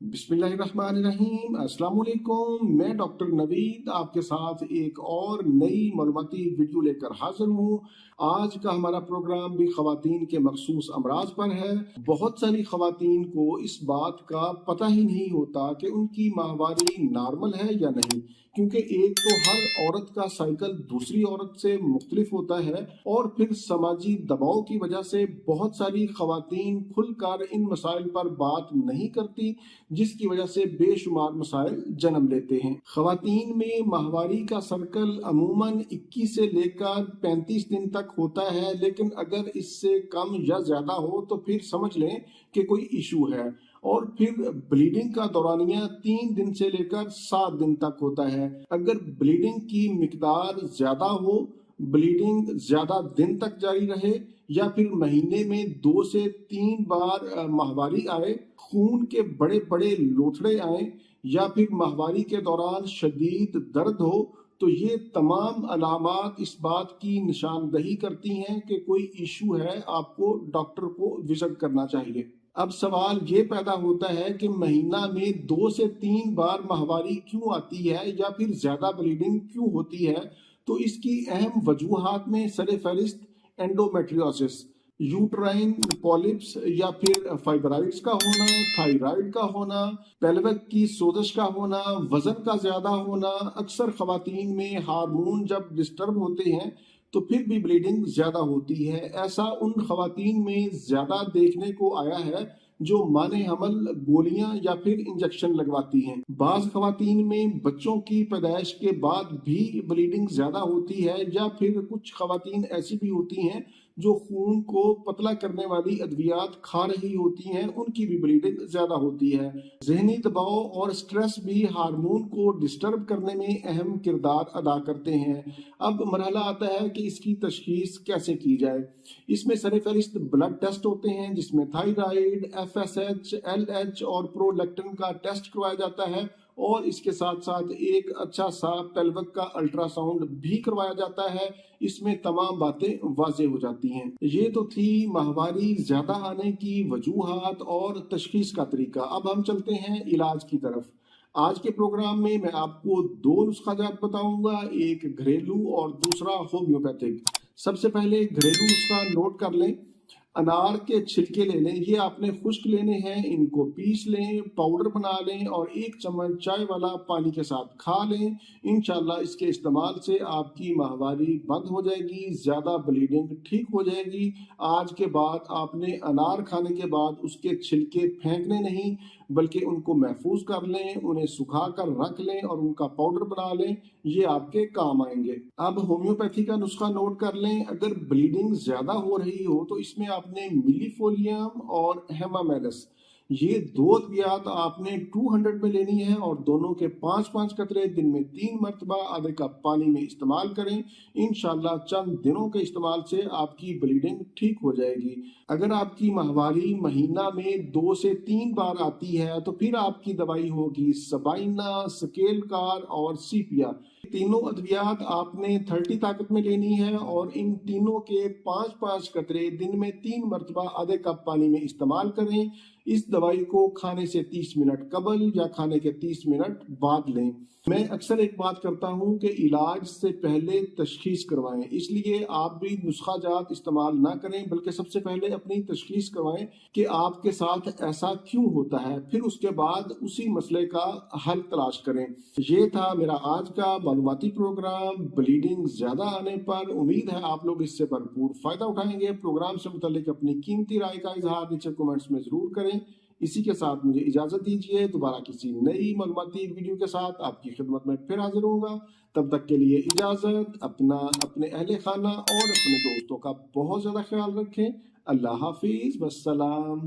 बिस्मिल्लाहिर्रहमानिर्रहीम। अस्सलाम वालेकुम। मैं डॉक्टर नवीद आपके साथ एक और नई मालूमाती वीडियो लेकर हाजिर हूँ। आज का हमारा प्रोग्राम भी ख़वातीन के मखसूस अमराज पर है। बहुत सारी ख़वातीन को इस बात का पता ही नहीं होता कि उनकी माहवारी नॉर्मल है या नहीं, क्योंकि एक तो हर औरत का साइकिल दूसरी औरत से मुख्तलिफ होता है और फिर समाजी दबाव की वजह से बहुत सारी ख़वातीन खुलकर इन मसाइल पर बात नहीं करती, जिसकी वजह से बेशुमार मसाइल जन्म लेते हैं। ख़वातीन में माहवारी का सर्कल अमूमन 21 से लेकर 35 दिन तक होता है, लेकिन अगर इससे कम या ज़्यादा हो तो फिर समझ लें कि कोई इशू है। और फिर ब्लीडिंग का दौरानिया 3 दिन से लेकर 7 दिन तक होता है। अगर ब्लीडिंग की मिकदार ज़्यादा हो, ब्लीडिंग ज़्यादा दिन तक जारी रहे, या फिर महीने में 2 से 3 बार माहवारी आए, खून के बड़े बड़े लोथड़े आए, या फिर माहवारी के दौरान शदीद दर्द हो, तो ये तमाम अलामात इस बात की निशानदही करती हैं कि कोई इशू है, आपको डॉक्टर को विजिट करना चाहिए। अब सवाल ये पैदा होता है कि महीना में 2 से 3 बार माहवारी क्यों आती है या फिर ज़्यादा ब्लीडिंग क्यों होती है। तो इसकी अहम वजूहात में सरफहरिस्त एंडोमेट्रियोसिस, यूट्राइन पॉलिप्स या फिर फाइब्राइड्स का होना, थायराइड का होना, पेल्विक की सोजश का होना, वजन का ज्यादा होना, अक्सर खवातीन में हार्मोन जब डिस्टर्ब होते हैं तो फिर भी ब्लीडिंग ज्यादा होती है। ऐसा उन खवातीन में ज्यादा देखने को आया है जो माने हमल गोलियां या फिर इंजेक्शन लगवाती हैं। बाज खवातीन में बच्चों की पैदाइश के बाद भी ब्लीडिंग ज्यादा होती है, या फिर कुछ खवातीन ऐसी भी होती हैं जो खून को पतला करने वाली अद्वियात खा रही होती हैं, उनकी भी ब्लीडिंग ज्यादा होती है। जहनी दबाव और स्ट्रेस भी हार्मोन को डिस्टर्ब करने में अहम किरदार अदा करते हैं। अब मरहला आता है कि इसकी तशखीस कैसे की जाए। इसमें सरफहरिस्त ब्लड टेस्ट होते हैं, जिसमें थायराइड, FSH, LH और प्रोलैक्टिन का टेस्ट करवाया जाता है, और इसके साथ साथ एक अच्छा सा पेल्विक का अल्ट्रासाउंड भी करवाया जाता है। इसमें तमाम बातें वाजे हो जाती हैं। ये तो थी माहवारी ज्यादा आने की वजूहात और तशखीस का तरीका। अब हम चलते हैं इलाज की तरफ। आज के प्रोग्राम में मैं आपको 2 नुस्खाजात बताऊंगा, एक घरेलू और दूसरा होम्योपैथिक। सबसे पहले घरेलू नुस्खा नोट कर लें। अनार के छिलके ले लें, ये आपने खुश्क लेने हैं, इनको पीस लें, पाउडर बना लें और 1 चम्मच चाय वाला पानी के साथ खा लें। इंशाल्लाह इसके इस्तेमाल से आपकी माहवारी बंद हो जाएगी, ज़्यादा ब्लीडिंग ठीक हो जाएगी। आज के बाद आपने अनार खाने के बाद उसके छिलके फेंकने नहीं, बल्कि उनको महफूज कर लें, उन्हें सुखा कर रख लें और उनका पाउडर बना लें, ये आपके काम आएंगे। अब होम्योपैथी का नुस्खा नोट कर लें। अगर ब्लीडिंग ज्यादा हो रही हो तो इसमें आपने मिलीफोलियम और हेमामेलस, ये 2 अद्वियात आपने 200 में लेनी है और दोनों के 5-5 कतरे दिन में 3 मरतबा आधे कप पानी में इस्तेमाल करें। इंशाल्लाह चंद दिनों के इस्तेमाल से आपकी ब्लीडिंग ठीक हो जाएगी। अगर आपकी माहवारी महीना में 2 से 3 बार आती है तो फिर आपकी दवाई होगी सबाइना, स्केलकार और सीपिया। तीनों अद्वियात आपने 30 ताकत में लेनी है और इन तीनों के 5-5 कतरे दिन में 3 मरतबा आधे कप पानी में इस्तेमाल करें। इस दवाई को खाने से 30 मिनट कबल या खाने के 30 मिनट बाद लें। मैं अक्सर एक बात करता हूं कि इलाज से पहले तशखीस करवाएं, इसलिए आप भी नुस्खा जात इस्तेमाल ना करें, बल्कि सबसे पहले अपनी तशखीस करवाएं कि आपके साथ ऐसा क्यों होता है, फिर उसके बाद उसी मसले का हल तलाश करें। ये था मेरा आज का मालूमाती प्रोग्राम ब्लीडिंग ज्यादा आने पर। उम्मीद है आप लोग इससे भरपूर फायदा उठाएंगे। प्रोग्राम से मुतालिक अपनी कीमती राय का इजहार नीचे कमेंट्स में जरूर करें। इसी के साथ मुझे इजाजत दीजिए, दोबारा किसी नई मालूमाती वीडियो के साथ आपकी खिदमत में फिर हाजिर होगा। तब तक के लिए इजाजत। अपना, अपने अहले खाना और अपने दोस्तों का बहुत ज्यादा ख्याल रखें। अल्लाह हाफिज, वस्सलाम।